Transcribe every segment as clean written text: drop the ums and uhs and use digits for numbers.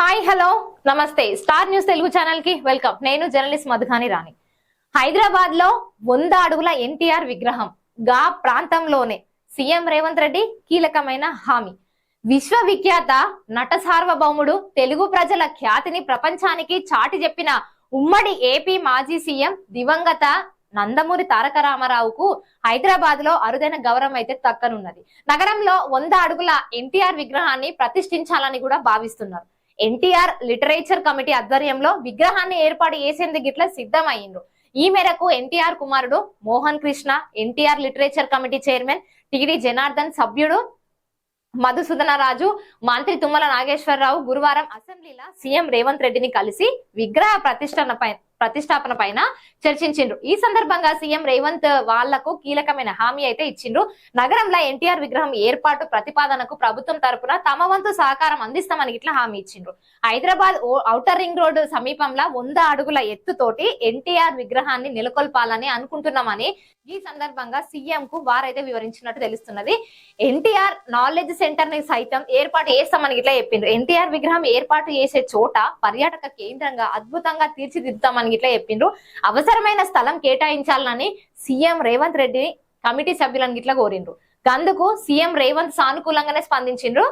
Hi hello నమస్తే star news Telugu channel కి welcome. నేను జర్నలిస్ట్ మధుగాని రాణి. హైదరాబాద్ లో 100 అడుగుల ఎన్టీఆర్ విగ్రహం గా ప్రాంతంలోనే సీఎం రేవంత్ రెడ్డి కీలకమైన హామీ. విశ్వవిఖ్యాత నట సార్వభౌముడు తెలుగు ప్రజల ఖ్యాతిని ప్రపంచానికి చాటి చెప్పిన ఉమ్మడి ఏపీ మాజీ సీఎం దివంగత నందమూరి తారక రామారావుకు హైదరాబాద్ లో అరుదైన గౌరవం అయితే దక్కనున్నది. నగరంలో 100 అడుగుల ఎన్టీఆర్ విగ్రహాన్ని ప్రతిష్ఠించాలని కూడా భావిస్తున్నారు. ఎన్టీఆర్ లిటరేచర్ కమిటీ ఆధ్వర్యంలో విగ్రహాన్ని ఏర్పాటు చేసేందుకు ఇట్లా సిద్ధమయ్యిండ్రు. ఈ మేరకు ఎన్టీఆర్ కుమారుడు Mohan Krishna, NTR literature committee chairman TD Janardhan, సభ్యుడు మధుసూదన రాజు, మంత్రి తుమ్మల నాగేశ్వరరావు గురువారం అసెంబ్లీలో సీఎం రేవంత్ రెడ్డిని కలిసి విగ్రహ ప్రతిష్టాపన పైన చర్చించిండ్రు. ఈ సందర్భంగా సీఎం రేవంత్ వాళ్లకు కీలకమైన హామీ అయితే ఇచ్చిండ్రు. నగరంలో ఎన్టీఆర్ విగ్రహం ఏర్పాటు ప్రతిపాదనకు ప్రభుత్వం తరపున తమ వంతు సహకారం అందిస్తామని ఇట్లా హామీ ఇచ్చిండ్రు. హైదరాబాద్ ఔటర్ రింగ్ రోడ్డు సమీపంలో 100 అడుగుల ఎత్తుతోటి ఎన్టీఆర్ విగ్రహాన్ని నెలకొల్పాలని అనుకుంటున్నామని ఈ సందర్భంగా సీఎం కు వారైతే వివరించినట్టు తెలుస్తున్నది. ఎన్టీఆర్ నాలెడ్జ్ సెంటర్ ని సైతం ఏర్పాటు చేస్తామని ఇట్లా చెప్పిండ్రు. ఎన్టీఆర్ విగ్రహం ఏర్పాటు చేసే చోట పర్యాటక కేంద్రంగా అద్భుతంగా తీర్చిదిద్దుతామని ఇట్లా చెప్పిండ్రు. అవసరమైన స్థలం కేటాయించాలని సీఎం రేవంత్ రెడ్డి కమిటీ సభ్యులను ఇట్లా కోరిండ్రు. అందుకు సీఎం రేవంత్ సానుకూలంగానే స్పందించిండ్రు.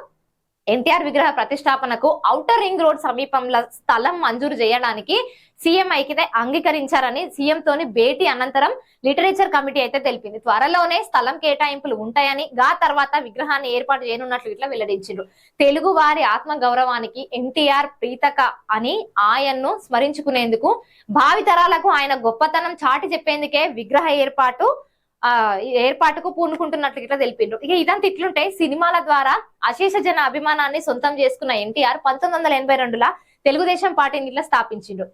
ఎన్టీఆర్ విగ్రహ ప్రతిష్టాపనకు ఔటర్ రింగ్ రోడ్ సమీపంలో స్థలం మంజూరు చేయడానికి సీఎం అయితే అంగీకరించారని సీఎం తోని భేటీ అనంతరం లిటరేచర్ కమిటీ అయితే తెలిపింది. త్వరలోనే స్థలం కేటాయింపులు ఉంటాయని, గా తర్వాత విగ్రహాన్ని ఏర్పాటు చేయనున్నట్లు ఇట్లా వెల్లడించారు. తెలుగు వారి ఆత్మ గౌరవానికి ఎన్టీఆర్ ప్రీతక అని ఆయన్ను స్మరించుకునేందుకు, భావితరాలకు ఆయన గొప్పతనం చాటి చెప్పేందుకే విగ్రహ ఏర్పాటుకు పూనుకుంటున్నట్లు ఇట్లా తెలిపిండ్రు. ఇక ఇదంతా ఇట్లుంటే సినిమాల ద్వారా అశేష జన అభిమానాన్ని సొంతం చేసుకున్న ఎన్టీఆర్ 1982లో తెలుగుదేశం పార్టీని ఇట్లా స్థాపించిండు.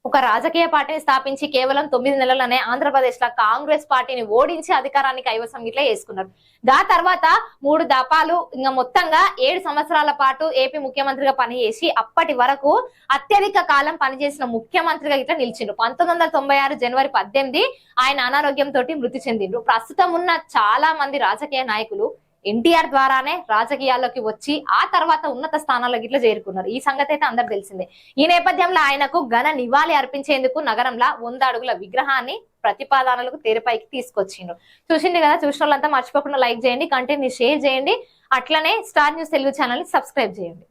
ఒక రాజకీయ పార్టీని స్థాపించి కేవలం 9 నెలలనే ఆంధ్రప్రదేశ్ లో కాంగ్రెస్ పార్టీని ఓడించి అధికారాన్ని కైవసం ఇట్లా చేసుకున్నారు. దా తర్వాత 3 దఫాలు ఇంకా మొత్తంగా 7 సంవత్సరాల పాటు ఏపీ ముఖ్యమంత్రిగా పనిచేసి అప్పటి వరకు అత్యధిక కాలం పనిచేసిన ముఖ్యమంత్రిగా ఇట్లా నిలిచిండ్రు. 1996 జనవరి 18 ఆయన అనారోగ్యంతో మృతి చెందిండ్రు. ప్రస్తుతం ఉన్న చాలా మంది రాజకీయ నాయకులు ఎన్టీఆర్ ద్వారానే రాజకీయాల్లోకి వచ్చి ఆ తర్వాత ఉన్నత స్థానాల్లోకి ఇట్లా చేరుకున్నారు. ఈ సంగతి అయితే అందరు తెలిసిందే. ఈ నేపథ్యంలో ఆయనకు ఘన నివాళి అర్పించేందుకు నగరంలో 100 అడుగుల విగ్రహాన్ని ప్రతిపాదనలకు తెరపైకి తీసుకొచ్చిండ్రు. చూసింది కదా, చూసిన వాళ్ళంతా మర్చిపోకుండా లైక్ చేయండి, కంటెంట్ ని షేర్ చేయండి, అట్లనే స్టార్ న్యూస్ తెలుగు ఛానల్ ని సబ్స్క్రైబ్ చేయండి.